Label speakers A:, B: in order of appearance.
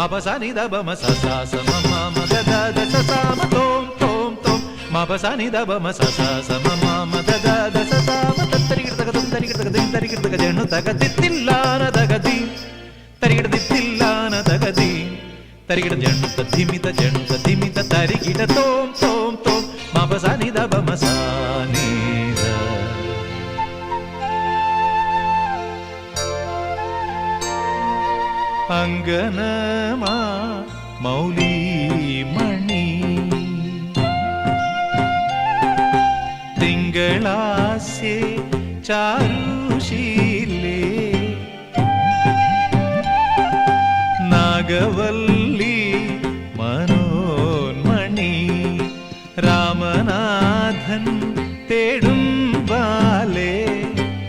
A: మపసని దబ మ స స స మ మ మ ద ద ద స స మ తోం తోం తోం మపసని దబ మ స స స మ మ మ ద ద ద స స మ తరిగిడ తగ తుం తరిగిడ తగ దిం తరిగిడ తగ జను తగ దిత్తిల్లాన తగది తరిగిడ దిత్తిల్లాన తగది తరిగిడ జను ధిమిత తరిగిడ తోం తోం తోం మపసని దబ మ స ని ద അങ്കനമാ മൗലിമണി തിങ്കളാസ്യേ ചാരുശീലേ നാഗവല്ലി